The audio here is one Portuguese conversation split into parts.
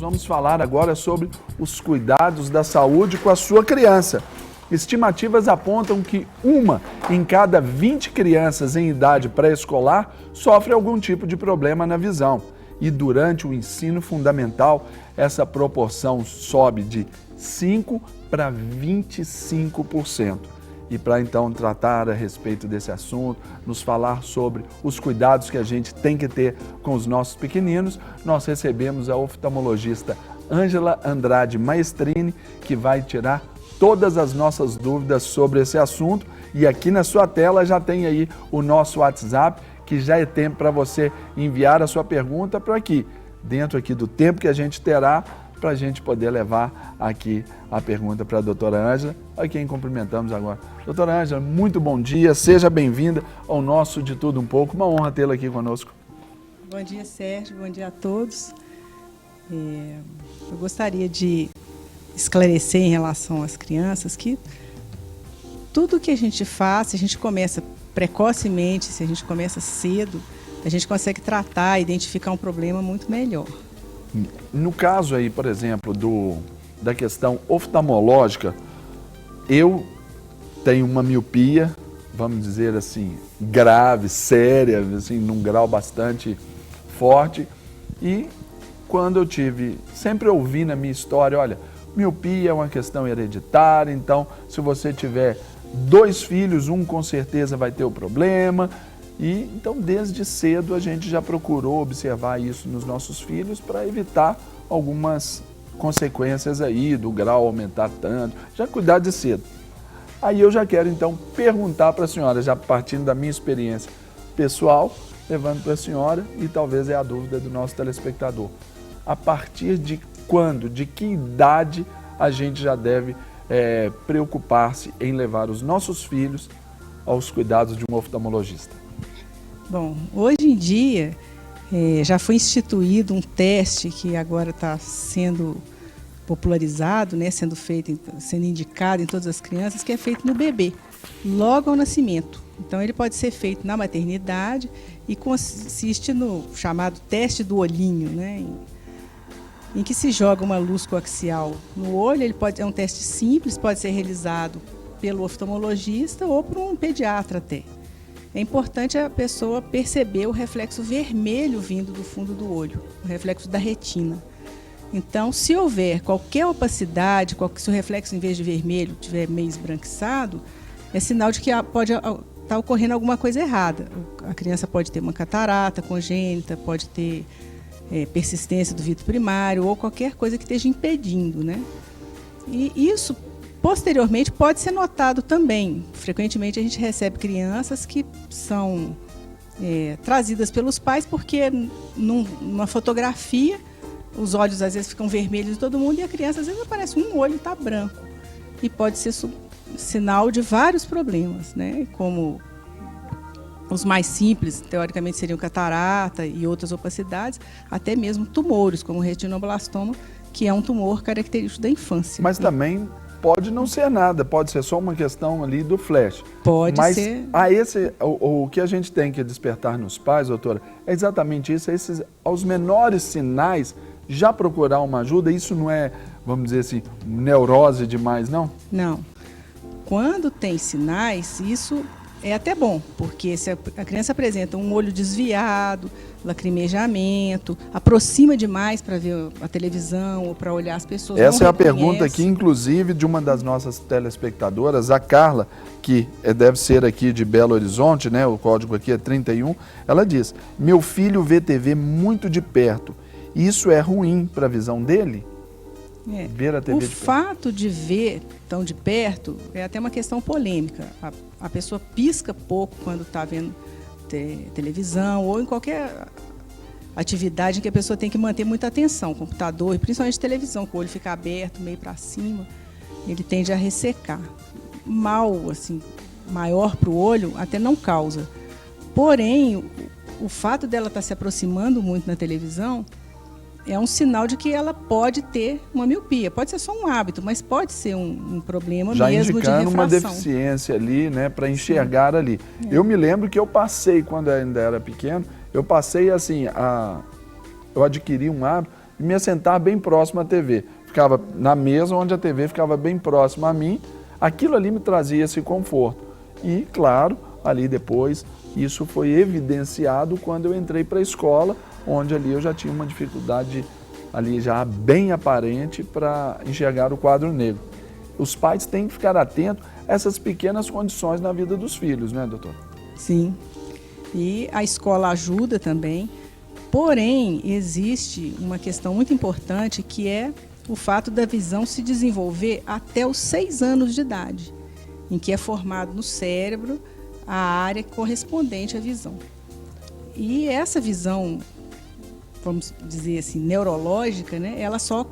vamos falar agora sobre os cuidados da saúde com a sua criança. Estimativas apontam que 1 em cada 20 crianças em idade pré-escolar sofre algum tipo de problema na visão. E durante o ensino fundamental, essa proporção sobe de 5% para 25%. E para então tratar a respeito desse assunto, nos falar sobre os cuidados que a gente tem que ter com os nossos pequeninos, nós recebemos a oftalmologista Ângela Andrade Maestrini, que vai tirar todas as nossas dúvidas sobre esse assunto. E aqui na sua tela já tem aí o nosso WhatsApp, que já é tempo para você enviar a sua pergunta para aqui, dentro aqui do tempo que a gente terá, para a gente poder levar aqui a pergunta para a doutora Ângela, a quem cumprimentamos agora. Doutora Ângela, muito bom dia, seja bem-vinda ao nosso De Tudo Um Pouco, uma honra tê-la aqui conosco. Bom dia, Sérgio, bom dia a todos. Eu gostaria de esclarecer em relação às crianças que tudo que a gente faz, se a gente começa precocemente, se a gente começa cedo, a gente consegue tratar, identificar um problema muito melhor. No caso aí, por exemplo, da questão oftalmológica, eu tenho uma miopia, vamos dizer assim, grave, séria, assim, num grau bastante forte. E quando eu sempre ouvi na minha história, olha, miopia é uma questão hereditária, então se você tiver 2 filhos, um com certeza vai ter o problema. E então desde cedo a gente já procurou observar isso nos nossos filhos para evitar algumas consequências aí do grau aumentar tanto, já cuidar de cedo. Aí eu já quero então perguntar para a senhora, já partindo da minha experiência pessoal, levando para a senhora, e talvez é a dúvida do nosso telespectador. A partir de quando, de que idade a gente já deve preocupar-se em levar os nossos filhos aos cuidados de um oftalmologista? Bom, hoje em dia já foi instituído um teste que agora está sendo popularizado, né, sendo indicado em todas as crianças, que é feito no bebê, logo ao nascimento. Então ele pode ser feito na maternidade e consiste no chamado teste do olhinho, né, em que se joga uma luz coaxial no olho. É um teste simples, pode ser realizado pelo oftalmologista ou por um pediatra até. É importante a pessoa perceber o reflexo vermelho vindo do fundo do olho, o reflexo da retina. Então, se houver qualquer opacidade, se o reflexo em vez de vermelho estiver meio esbranquiçado, é sinal de que pode estar ocorrendo alguma coisa errada. A criança pode ter uma catarata congênita, pode ter persistência do vidro primário ou qualquer coisa que esteja impedindo, né? E isso posteriormente pode ser notado também. Frequentemente a gente recebe crianças que são trazidas pelos pais porque numa fotografia os olhos às vezes ficam vermelhos de todo mundo e a criança às vezes aparece um olho e está branco. E pode ser sinal de vários problemas, né? Como os mais simples, teoricamente, seriam catarata e outras opacidades, até mesmo tumores, como o retinoblastoma, que é um tumor característico da infância. Mas também pode não ser nada, pode ser só uma questão ali do flash. Pode ser. Mas o que a gente tem que despertar nos pais, doutora, é exatamente isso, aos menores sinais, já procurar uma ajuda. Isso não é, vamos dizer assim, neurose demais, não? Não. Quando tem sinais, isso é até bom, porque se a criança apresenta um olho desviado, lacrimejamento, aproxima demais para ver a televisão ou para olhar as pessoas. Essa é a pergunta aqui, inclusive, de uma das nossas telespectadoras, a Carla, que deve ser aqui de Belo Horizonte, né? O código aqui é 31. Ela diz: meu filho vê TV muito de perto. Isso é ruim para a visão dele? Ver a TV de perto. O fato de ver tão de perto é até uma questão polêmica. A pessoa pisca pouco quando está vendo televisão ou em qualquer atividade em que a pessoa tem que manter muita atenção, computador e principalmente televisão, com o olho fica aberto, meio para cima, ele tende a ressecar. Mal, assim, maior para o olho até não causa. Porém, o fato dela estar se aproximando muito na televisão é um sinal de que ela pode ter uma miopia. Pode ser só um hábito, mas pode ser um problema já mesmo de refração. Já indicando uma deficiência ali, né, para enxergar ali. Eu me lembro que eu passei, quando eu ainda era pequeno, eu passei assim, eu adquiri um hábito e me assentar bem próximo à TV. Ficava na mesa onde a TV ficava bem próxima a mim, aquilo ali me trazia esse conforto. E, claro, ali depois, isso foi evidenciado quando eu entrei para a escola, onde ali eu já tinha uma dificuldade ali já bem aparente para enxergar o quadro negro. Os pais têm que ficar atentos a essas pequenas condições na vida dos filhos, né, doutor? Sim, e a escola ajuda também, porém existe uma questão muito importante que é o fato da visão se desenvolver até os 6 anos de idade, em que é formado no cérebro a área correspondente à visão. E essa visão, vamos dizer assim, neurológica, né, ela só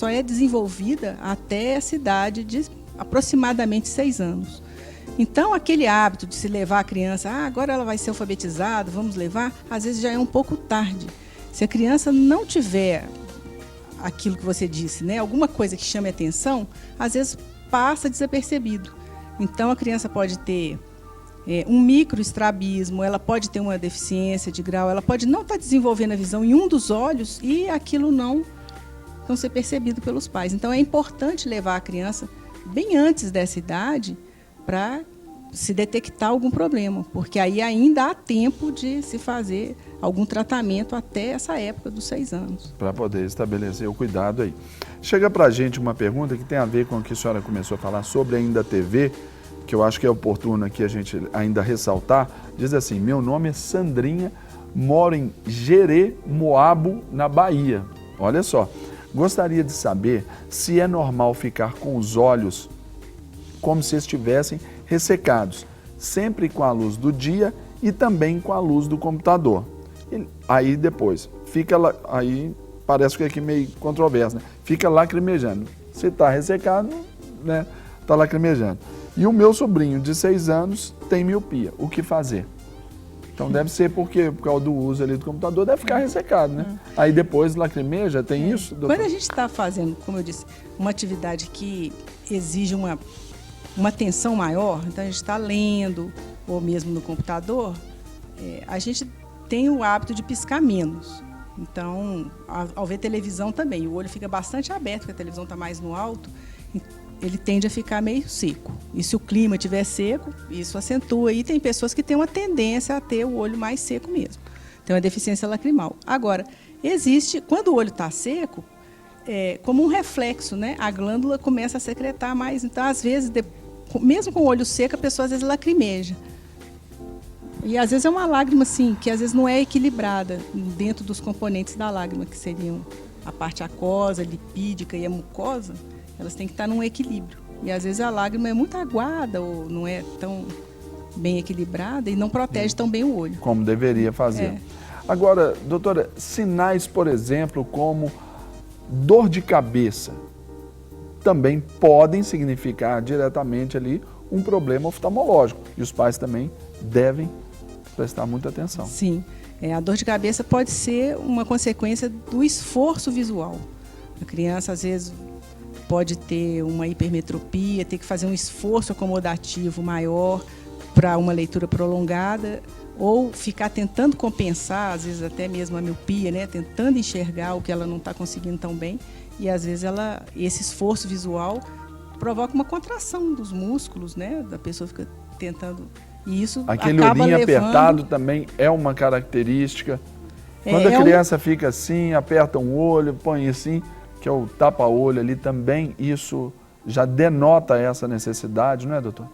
é desenvolvida até essa idade de aproximadamente 6 anos. Então, aquele hábito de se levar a criança, agora ela vai ser alfabetizada, vamos levar, às vezes já é um pouco tarde. Se a criança não tiver aquilo que você disse, né, alguma coisa que chame a atenção, às vezes passa desapercebido. Então, a criança pode ter um microestrabismo, ela pode ter uma deficiência de grau, ela pode não estar desenvolvendo a visão em um dos olhos e aquilo não ser percebido pelos pais. Então, é importante levar a criança bem antes dessa idade para se detectar algum problema, porque aí ainda há tempo de se fazer algum tratamento até essa época dos 6 anos. Para poder estabelecer o cuidado aí. Chega para a gente uma pergunta que tem a ver com o que a senhora começou a falar sobre ainda a TV, que eu acho que é oportuno aqui a gente ainda ressaltar. Diz assim: meu nome é Sandrinha, moro em Jeremoabo, na Bahia. Olha só, gostaria de saber se é normal ficar com os olhos como se estivessem ressecados, sempre com a luz do dia e também com a luz do computador. E aí depois, aí parece que é aqui meio controverso, né? Fica lacrimejando. Se está ressecado, né? Está lacrimejando. E o meu sobrinho de 6 anos tem miopia. O que fazer? Então deve ser por causa do uso ali do computador, deve ficar ressecado, né? Aí depois lacrimeja, tem isso, doutor? Quando a gente está fazendo, como eu disse, uma atividade que exige uma atenção maior, então a gente está lendo, ou mesmo no computador, a gente tem o hábito de piscar menos. Então, ao ver televisão também, o olho fica bastante aberto, porque a televisão está mais no alto, ele tende a ficar meio seco. E se o clima estiver seco, isso acentua. E tem pessoas que têm uma tendência a ter o olho mais seco mesmo. Tem uma deficiência lacrimal. Agora, quando o olho está seco, como um reflexo, né? A glândula começa a secretar mais. Então, às vezes, mesmo com o olho seco, a pessoa às vezes lacrimeja. E às vezes é uma lágrima assim, que às vezes não é equilibrada dentro dos componentes da lágrima, que seriam a parte aquosa, lipídica e a mucosa. Elas têm que estar num equilíbrio. E às vezes a lágrima é muito aguada ou não é tão bem equilibrada e não protege tão bem o olho. Como deveria fazer. Agora, doutora, sinais, por exemplo, como dor de cabeça, também podem significar diretamente ali um problema oftalmológico. E os pais também devem prestar muita atenção. Sim, a dor de cabeça pode ser uma consequência do esforço visual. A criança, às vezes, pode ter uma hipermetropia, ter que fazer um esforço acomodativo maior para uma leitura prolongada, ou ficar tentando compensar, às vezes até mesmo a miopia, né? Tentando enxergar o que ela não está conseguindo tão bem. E às vezes esse esforço visual provoca uma contração dos músculos, né? Da pessoa fica tentando. E isso aquele acaba olhinho levando... apertado também é uma característica. Quando a criança fica assim, aperta um olho, põe assim, que é o tapa-olho ali também, isso já denota essa necessidade, não é, doutor?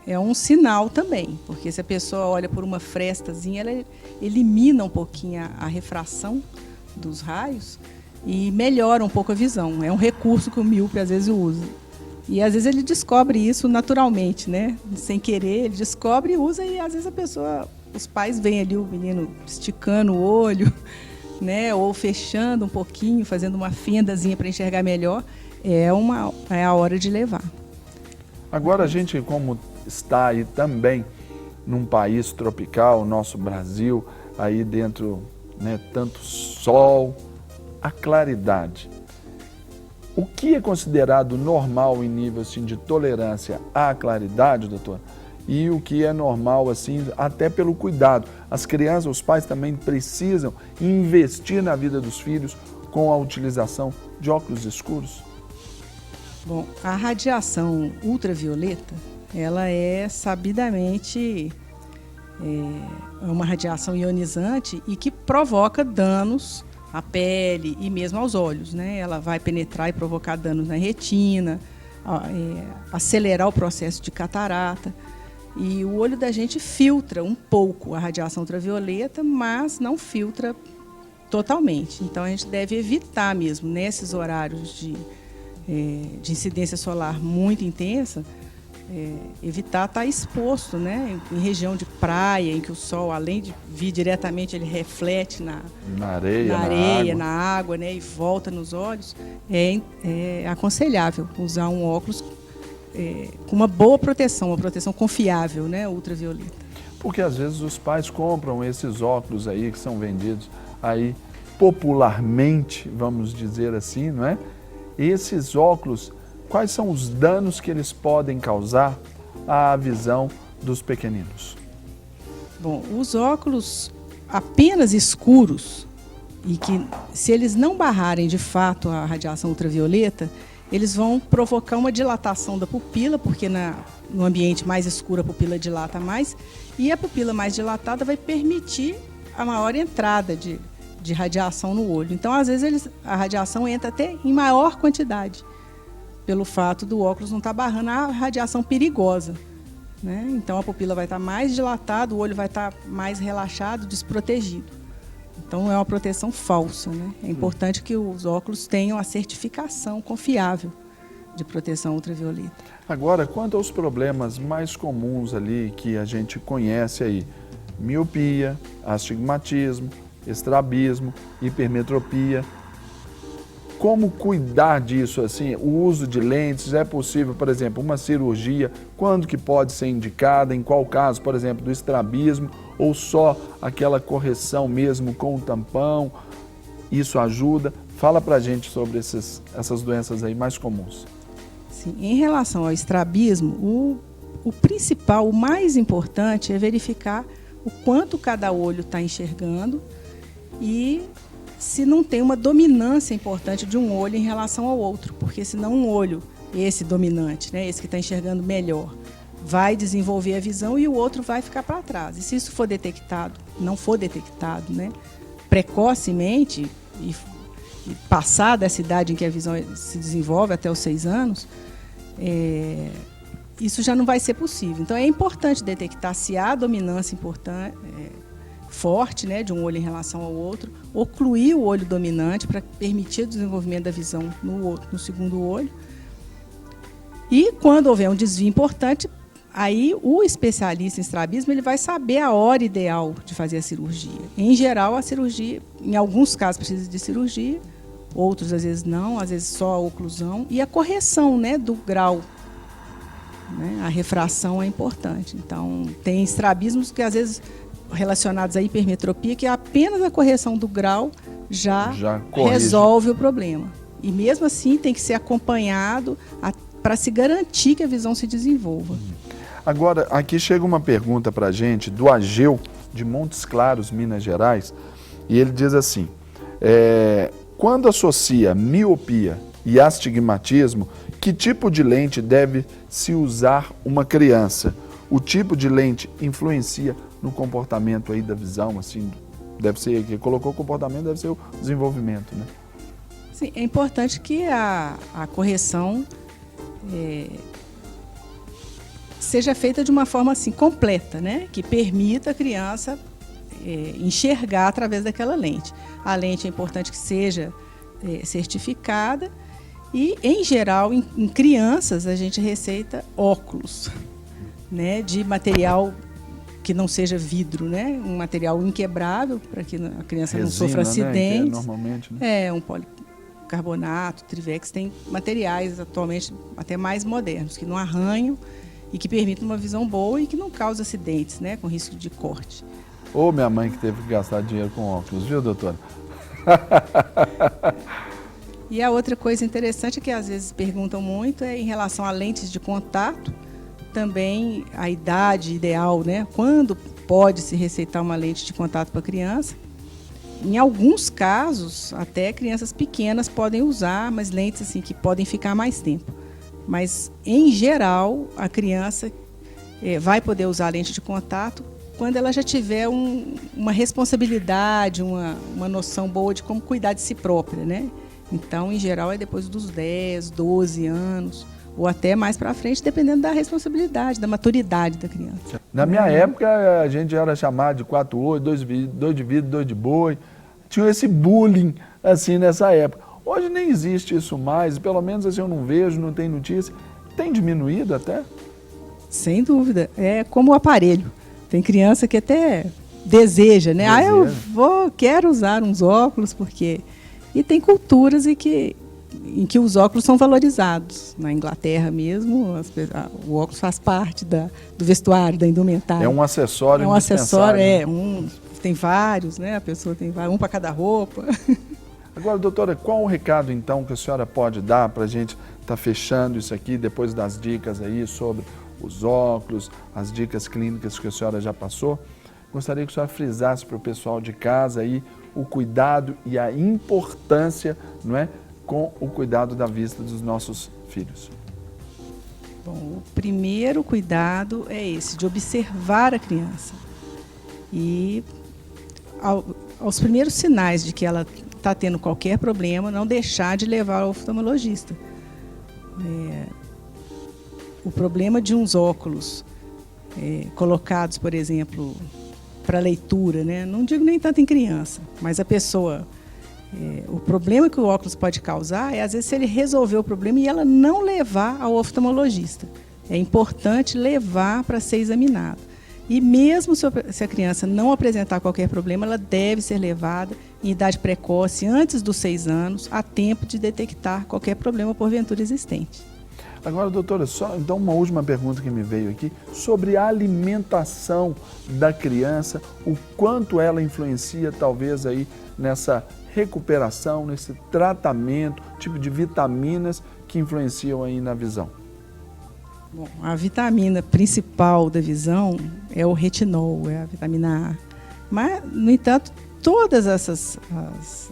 É um sinal também, porque se a pessoa olha por uma frestazinha, ela elimina um pouquinho a refração dos raios e melhora um pouco a visão. É um recurso que o míope às vezes usa. E às vezes ele descobre isso naturalmente, né? Sem querer, ele descobre e usa, e às vezes os pais veem ali o menino esticando o olho, né? Ou fechando um pouquinho, fazendo uma fendazinha para enxergar melhor. É a hora de levar. Agora a gente, como está aí também num país tropical, nosso Brasil, aí dentro, né, tanto sol, a claridade. O que é considerado normal em nível assim, de tolerância à claridade, doutor? E o que é normal, assim, até pelo cuidado. As crianças, os pais também precisam investir na vida dos filhos com a utilização de óculos escuros? Bom, a radiação ultravioleta, ela é sabidamente uma radiação ionizante e que provoca danos à pele e mesmo aos olhos, né? Ela vai penetrar e provocar danos na retina, acelerar o processo de catarata. E o olho da gente filtra um pouco a radiação ultravioleta, mas não filtra totalmente. Então, a gente deve evitar mesmo, nesses horários de incidência solar muito intensa, evitar estar exposto, né, em região de praia, em que o sol, além de vir diretamente, ele reflete na areia, na água, né, e volta nos olhos. É aconselhável usar um óculos com uma boa proteção, uma proteção confiável, né, ultravioleta. Porque às vezes os pais compram esses óculos aí que são vendidos aí popularmente, vamos dizer assim, não é? E esses óculos, quais são os danos que eles podem causar à visão dos pequeninos? Bom, os óculos apenas escuros, e que se eles não barrarem de fato a radiação ultravioleta, eles vão provocar uma dilatação da pupila, porque no ambiente mais escuro a pupila dilata mais, e a pupila mais dilatada vai permitir a maior entrada de radiação no olho. Então, às vezes, a radiação entra até em maior quantidade, pelo fato do óculos não estar barrando a radiação perigosa, né? Então, a pupila vai estar mais dilatada, o olho vai estar mais relaxado, desprotegido. Então, é uma proteção falsa, né? É importante que os óculos tenham a certificação confiável de proteção ultravioleta. Agora, quanto aos problemas mais comuns ali que a gente conhece aí, miopia, astigmatismo, estrabismo, hipermetropia, como cuidar disso assim? O uso de lentes, é possível, por exemplo, uma cirurgia, quando que pode ser indicada, em qual caso, por exemplo, do estrabismo, ou só aquela correção mesmo com o tampão, isso ajuda? Fala pra gente sobre essas doenças aí mais comuns. Sim, em relação ao estrabismo, o principal, o mais importante é verificar o quanto cada olho está enxergando e se não tem uma dominância importante de um olho em relação ao outro, porque senão um olho, esse dominante, né, esse que está enxergando melhor, vai desenvolver a visão e o outro vai ficar para trás. E se isso for detectado, não for detectado, né, precocemente e passada essa idade em que a visão se desenvolve, até os 6 anos, isso já não vai ser possível. Então, é importante detectar se há dominância forte, né, de um olho em relação ao outro, ocluir o olho dominante para permitir o desenvolvimento da visão no segundo olho. E quando houver um desvio importante, aí o especialista em estrabismo ele vai saber a hora ideal de fazer a cirurgia. Em geral, a cirurgia, em alguns casos precisa de cirurgia, outros às vezes não, às vezes só a oclusão e a correção, né, do grau. A refração é importante. Então, tem estrabismos que às vezes relacionados à hipermetropia, que apenas a correção do grau já resolve o problema. E mesmo assim tem que ser acompanhado para se garantir que a visão se desenvolva. Agora, aqui chega uma pergunta para a gente do Ageu, de Montes Claros, Minas Gerais, e ele diz assim, quando associa miopia e astigmatismo, que tipo de lente deve se usar uma criança? O tipo de lente influencia no comportamento aí da visão, assim, deve ser, que colocou o comportamento, deve ser o desenvolvimento, né? Sim, é importante que a correção seja feita de uma forma assim, completa, né? Que permita a criança enxergar através daquela lente. A lente é importante que seja certificada e, em geral, em crianças, a gente receita óculos, né? De material que não seja vidro, né? Um material inquebrável para que a criança não sofra acidentes. Né? Normalmente, né? Um policarbonato, Trivex, tem materiais atualmente até mais modernos, que não arranham e que permitem uma visão boa e que não causam acidentes, né? Com risco de corte. Ô, minha mãe que teve que gastar dinheiro com óculos, viu, doutora? E a outra coisa interessante que às vezes perguntam muito é em relação a lentes de contato, também a idade ideal, né? Quando pode se receitar uma lente de contato para a criança. Em alguns casos, até crianças pequenas podem usar, mas lentes assim que podem ficar mais tempo. Mas, em geral, a criança vai poder usar a lente de contato quando ela já tiver uma responsabilidade, uma noção boa de como cuidar de si própria, né? Então, em geral, é depois dos 10, 12 anos, ou até mais para frente, dependendo da responsabilidade, da maturidade da criança. Na minha época, a gente era chamado de 4 olhos, 2 de vidro, 2 de boi. Tinha esse bullying, assim, nessa época. Hoje nem existe isso mais, pelo menos assim eu não vejo, não tem notícia. Tem diminuído até? Sem dúvida. É como o aparelho. Tem criança que até deseja, né? Quero usar uns óculos, porque... E tem culturas em que os óculos são valorizados. Na Inglaterra mesmo, o óculos faz parte do vestuário, da indumentária. É um acessório indispensável. Tem vários, né? A pessoa tem vários, um para cada roupa. Agora, doutora, qual o recado, então, que a senhora pode dar para a gente estar fechando isso aqui, depois das dicas aí sobre os óculos, as dicas clínicas que a senhora já passou? Gostaria que a senhora frisasse para o pessoal de casa aí o cuidado e a importância, não é, com o cuidado da vista dos nossos filhos. Bom, o primeiro cuidado é esse, de observar a criança. E aos primeiros sinais de que ela está tendo qualquer problema, não deixar de levar ao oftalmologista. O problema de uns óculos colocados, por exemplo, para leitura, né? Não digo nem tanto em criança, mas a pessoa... o problema que o óculos pode causar é, às vezes, se ele resolver o problema e ela não levar ao oftalmologista. É importante levar para ser examinado. E mesmo se a criança não apresentar qualquer problema, ela deve ser levada em idade precoce, antes dos 6 anos, a tempo de detectar qualquer problema porventura existente. Agora, doutora, só então uma última pergunta que me veio aqui, sobre a alimentação da criança, o quanto ela influencia, talvez, aí nessa recuperação, nesse tratamento, tipo de vitaminas que influenciam aí na visão. Bom, a vitamina principal da visão é o retinol, é a vitamina A. Mas, no entanto, todas essas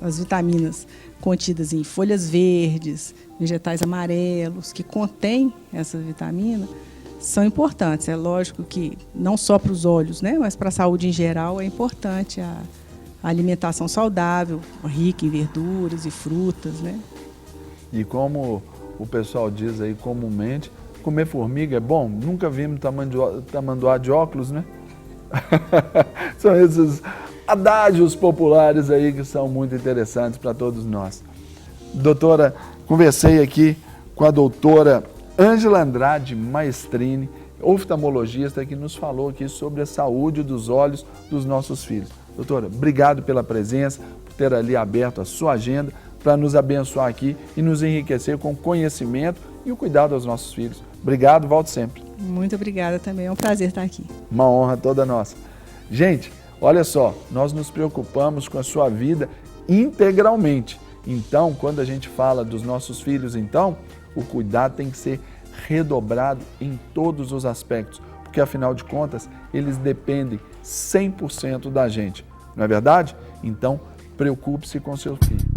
as vitaminas contidas em folhas verdes, vegetais amarelos, que contêm essa vitamina, são importantes. É lógico que não só para os olhos, né, mas para a saúde em geral é importante a alimentação saudável, rica em verduras e frutas, né? E como o pessoal diz aí comumente, comer formiga é bom? Nunca vimos tamanduá de óculos, né? São esses adágios populares aí que são muito interessantes para todos nós. Doutora, conversei aqui com a doutora Ângela Andrade Maestrini, oftalmologista, que nos falou aqui sobre a saúde dos olhos dos nossos filhos. Doutora, obrigado pela presença, por ter ali aberto a sua agenda para nos abençoar aqui e nos enriquecer com conhecimento e o cuidado aos nossos filhos. Obrigado, volte sempre. Muito obrigada também, é um prazer estar aqui. Uma honra toda nossa. Gente, olha só, nós nos preocupamos com a sua vida integralmente. Então, quando a gente fala dos nossos filhos, então, o cuidado tem que ser redobrado em todos os aspectos, porque afinal de contas, eles dependem 100% da gente, não é verdade? Então, preocupe-se com seu filho.